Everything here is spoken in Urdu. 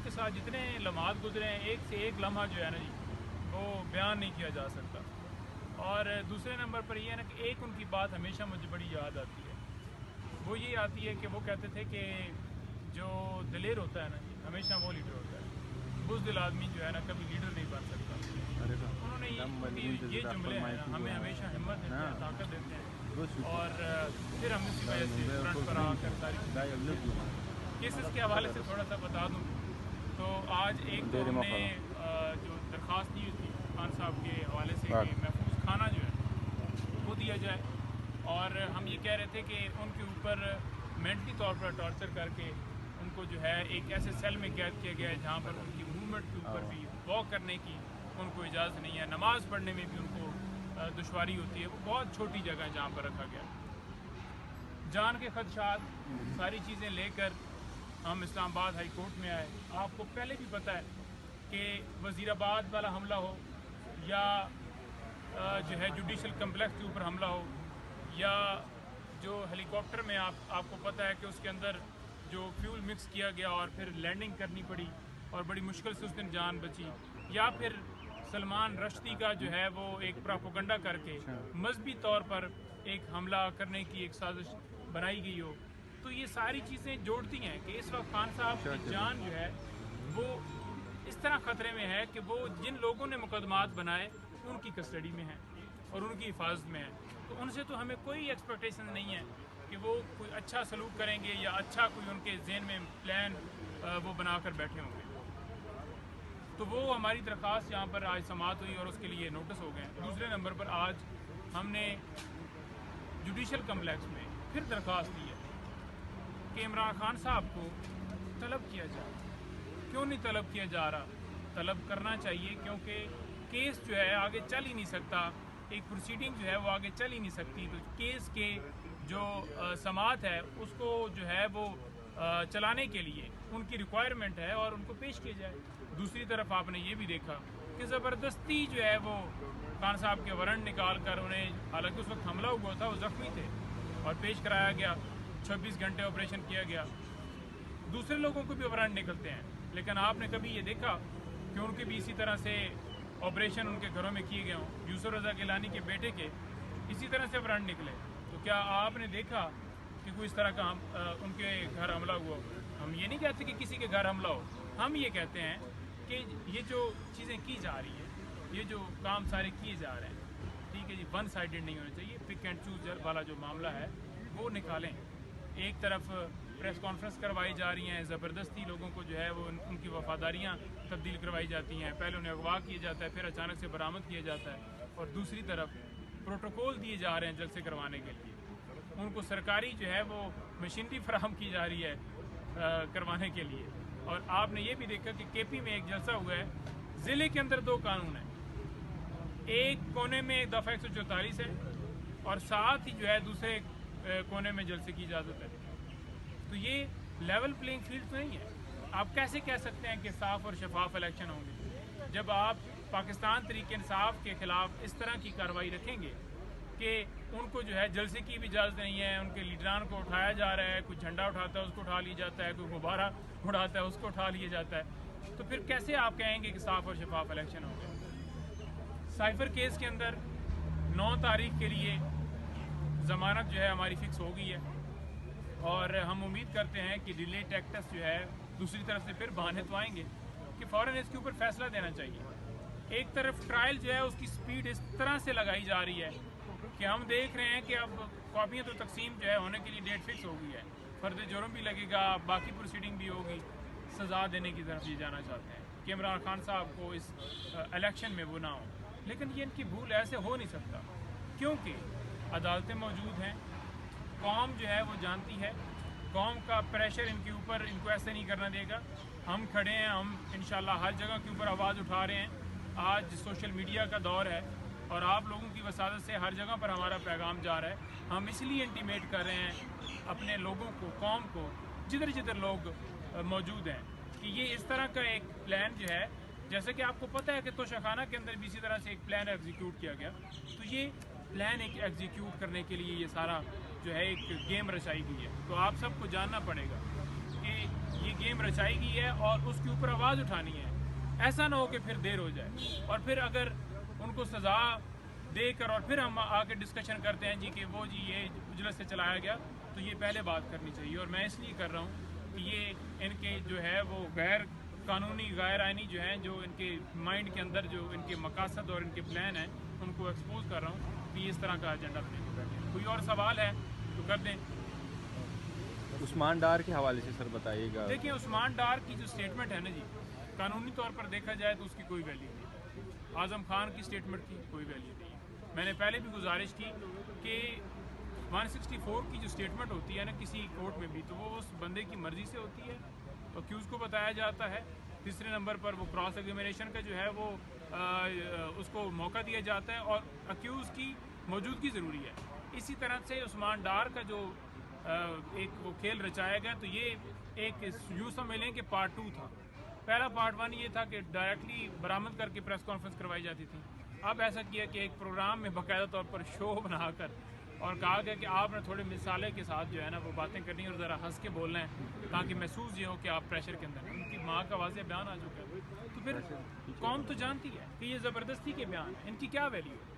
کے ساتھ جتنے لمحات گزرے ہیں، ایک سے ایک لمحہ جو ہے نا جی وہ بیان نہیں کیا جا سکتا. اور دوسرے نمبر پر یہ ہے نا کہ ایک ان کی بات ہمیشہ مجھے بڑی یاد آتی ہے. وہ یہ آتی ہے کہ وہ کہتے تھے کہ جو دلیر ہوتا ہے نا جی ہمیشہ وہ لیڈر ہوتا ہے. بزدل آدمی جو ہے نا کبھی لیڈر نہیں بن سکتا. انہوں نے یہ جملے ہیں ہمیں ہمیشہ ہمت دیتے ہیں، طاقت دیتے ہیں، اور پھر ہم اسی وجہ سے فرنٹ پر آ کر ساری کیسز کے حوالے سے تھوڑا سا بتا دوں تو آج ایک تو ہم نے جو درخواست دی تھی خان صاحب کے حوالے سے کہ محفوظ کھانا جو ہے وہ دیا جائے، اور ہم یہ کہہ رہے تھے کہ ان کے اوپر مینٹلی طور پر ٹارچر کر کے ان کو جو ہے ایک ایسے سیل میں قید کیا گیا ہے جہاں پر ان کی موومنٹ کے اوپر بھی واک کرنے کی ان کو اجازت نہیں ہے، نماز پڑھنے میں بھی ان کو دشواری ہوتی ہے. وہ بہت چھوٹی جگہ ہے جہاں پر رکھا گیا. جان کے خدشات ساری چیزیں لے کر ہم اسلام آباد ہائی کورٹ میں آئے. آپ کو پہلے بھی پتہ ہے کہ وزیر آباد والا حملہ ہو یا جو ہے جوڈیشل کمپلیکس کے اوپر حملہ ہو یا جو ہیلی کاپٹر میں آپ کو پتہ ہے کہ اس کے اندر جو فیول مکس کیا گیا اور پھر لینڈنگ کرنی پڑی اور بڑی مشکل سے اس دن جان بچی، یا پھر سلمان رشدی کا جو ہے وہ ایک پراپوگنڈا کر کے مذہبی طور پر ایک حملہ کرنے کی ایک سازش بنائی گئی ہو. تو یہ ساری چیزیں جوڑتی ہیں کہ اس وقت خان صاحب کی جان جو ہے وہ اس طرح خطرے میں ہے کہ وہ جن لوگوں نے مقدمات بنائے ان کی کسٹڈی میں ہیں اور ان کی حفاظت میں ہیں. تو ان سے تو ہمیں کوئی ایکسپیکٹیشن نہیں ہے کہ وہ کوئی اچھا سلوک کریں گے یا اچھا کوئی ان کے ذہن میں پلان وہ بنا کر بیٹھے ہوں گے. تو وہ ہماری درخواست یہاں پر آج سماعت ہوئی اور اس کے لیے نوٹس ہو گئے. دوسرے نمبر پر آج ہم نے جوڈیشل کمپلیکس میں پھر درخواست دی ہے کہ عمران خان صاحب کو طلب کیا جائے. کیوں نہیں طلب کیا جا رہا؟ طلب کرنا چاہیے کیونکہ کیس جو ہے آگے چل ہی نہیں سکتا، ایک پروسیڈنگ جو ہے وہ آگے چل ہی نہیں سکتی. تو کیس کے جو سماعت ہے اس کو جو ہے وہ چلانے کے لیے ان کی ریکوائرمنٹ ہے اور ان کو پیش کیا جائے. دوسری طرف آپ نے یہ بھی دیکھا کہ زبردستی جو ہے وہ خان صاحب کے وارنٹ نکال کر انہیں، حالانکہ اس وقت حملہ ہوا تھا وہ زخمی تھے، اور پیش کرایا گیا. 26 گھنٹے آپریشن کیا گیا. دوسرے لوگوں کو بھی وارنٹ نکلتے ہیں، لیکن آپ نے کبھی یہ دیکھا کہ ان کے بھی اسی طرح سے آپریشن ان کے گھروں میں کیے گئے ہوں؟ یوسف رضا گیلانی کے بیٹے کے اسی طرح سے وارنٹ نکلے. تو کیا آپ نے دیکھا کہ کوئی اس طرح کا ان کے گھر حملہ ہوا؟ ہم یہ نہیں کہتے کہ کسی کے گھر حملہ ہو، ہم یہ کہتے ہیں کہ یہ جو چیزیں کی جا رہی ہیں، یہ جو کام سارے کیے جا رہے ہیں، ٹھیک ہے جی، ون سائیڈڈ نہیں ہونا چاہیے. پک اینڈ چوز والا جو معاملہ ہے وہ نکالیں. ایک طرف پریس کانفرنس کروائی جا رہی ہیں، زبردستی لوگوں کو جو ہے وہ ان کی وفاداریاں تبدیل کروائی جاتی ہیں، پہلے انہیں اغوا کیا جاتا ہے پھر اچانک سے برآمد کیا جاتا ہے. اور دوسری طرف پروٹوکول دیے جا رہے ہیں جلسے کروانے کے لیے، ان کو سرکاری جو ہے وہ مشینری فراہم کی جا رہی ہے کروانے کے لیے. اور آپ نے یہ بھی دیکھا کہ کے پی میں ایک جلسہ ہوا ہے، ضلع کے اندر 2 قانون ہیں، ایک کونے میں دفعہ 144 ہے اور ساتھ ہی جو ہے دوسرے کونے میں جلسے کی اجازت ہے. تو یہ لیول پلینگ فیلڈ تو نہیں ہے. آپ کیسے کہہ سکتے ہیں کہ صاف اور شفاف الیکشن ہوں گے جب آپ پاکستان تحریک انصاف کے خلاف اس طرح کی کارروائی رکھیں گے کہ ان کو جو ہے جلسے کی بھی اجازت نہیں ہے، ان کے لیڈران کو اٹھایا جا رہا ہے، کوئی جھنڈا اٹھاتا ہے اس کو اٹھا لیا جاتا ہے، کوئی غبارہ اڑاتا ہے اس کو اٹھا لیا جاتا ہے. تو پھر کیسے آپ کہیں گے کہ صاف اور شفاف الیکشن ہوں گے؟ سائفر کیس کے اندر 9 تاریخ کے لیے ضمانت جو ہے ہماری فکس ہو گئی ہے، اور ہم امید کرتے ہیں کہ ڈیلے ٹیکٹس جو ہے دوسری طرف سے پھر بہانے تو آئیں گے کہ فوراً اس کے اوپر فیصلہ دینا چاہیے. ایک طرف ٹرائل جو ہے اس کی سپیڈ اس طرح سے لگائی جا رہی ہے کہ ہم دیکھ رہے ہیں کہ اب کاپیاں تو تقسیم جو ہے ہونے کے لیے ڈیٹ فکس ہو گئی ہے، فرد جرم بھی لگے گا، باقی پروسیڈنگ بھی ہوگی. سزا دینے کی طرف یہ جانا چاہتے ہیں کہ عمران خان صاحب کو اس الیکشن میں وہ نہ ہو. لیکن یہ ان کی بھول ایسے ہو نہیں سکتا کیونکہ عدالتیں موجود ہیں، قوم جو ہے وہ جانتی ہے، قوم کا پریشر ان کے اوپر ان کو ایسے نہیں کرنا دے گا. ہم کھڑے ہیں، ہم انشاءاللہ ہر جگہ کے اوپر آواز اٹھا رہے ہیں. آج سوشل میڈیا کا دور ہے اور آپ لوگوں کی وسادت سے ہر جگہ پر ہمارا پیغام جا رہا ہے. ہم اس لیے انٹیمیٹ کر رہے ہیں اپنے لوگوں کو، قوم کو، جدھر جدھر لوگ موجود ہیں کہ یہ اس طرح کا ایک پلان جو ہے، جیسے کہ آپ کو پتہ ہے کہ توشہ خانہ کے اندر بھی اسی طرح سے ایک پلان ایگزیکیوٹ کیا گیا. تو یہ پلان ایک ایگزیکیوٹ کرنے کے لیے یہ سارا جو ہے ایک گیم رچائی گئی ہے. تو آپ سب کو جاننا پڑے گا کہ یہ گیم رچائی گئی ہے اور اس کے اوپر آواز اٹھانی ہے. ایسا نہ ہو کہ پھر دیر ہو جائے اور پھر اگر ان کو سزا دے کر اور پھر ہم آ کے ڈسکشن کرتے ہیں جی کہ وہ جی یہ اجلت سے چلایا گیا, تو یہ پہلے بات کرنی چاہیے. اور میں اس لیے کر رہا ہوں کہ یہ ان کے جو ہے وہ غیر قانونی غیر آئینی جو ہیں, جو ان کے مائنڈ کے اندر جو ان کے مقاصد اور ان کے پلان ہیں, ان کو ایکسپوز کر رہا ہوں کہ اس طرح کا ایجنڈا بنے کو بیٹھے. کوئی اور سوال ہے تو کر دیں. عثمان ڈار کے حوالے سے سر بتائیے گا. دیکھیں عثمان ڈار کی جو اسٹیٹمنٹ ہے نا جی, قانونی طور پر دیکھا جائے تو اس کی کوئی ویلیو نہیں. اعظم خان کی اسٹیٹمنٹ کی کوئی ویلیو نہیں. میں نے پہلے بھی گزارش کی کہ 164 کی جو اسٹیٹمنٹ ہوتی ہے نا کسی کورٹ میں بھی, تو وہ اس بندے کی مرضی سے ہوتی ہے, اکیوز کو بتایا جاتا ہے. تیسرے نمبر پر وہ کراس ایگزامینیشن کا جو ہے وہ اس کو موقع دیا جاتا ہے اور اکیوز کی موجودگی ضروری ہے. اسی طرح سے عثمان ڈار کا جو ایک وہ کھیل رچایا گیا, تو یہ ایک یوں سمجھ کہ پارٹ 2 تھا. پہلا پارٹ 1 یہ تھا کہ ڈائریکٹلی برآمد کر کے پریس کانفرنس کروائی جاتی تھی. اب ایسا کیا کہ ایک پروگرام میں باقاعدہ طور پر شو بنا کر اور کہا گیا کہ آپ نے تھوڑے مثالے کے ساتھ جو ہے نا وہ باتیں کرنی اور ذرا ہنس کے بولنا ہے تاکہ محسوس یہ ہو کہ آپ پریشر کے اندر ہیں. ان کی ماں کا واضح بیان آ چکا ہے, تو پھر قوم تو جانتی ہے کہ یہ زبردستی کے بیان ہیں, ان کی کیا ویلیو ہے.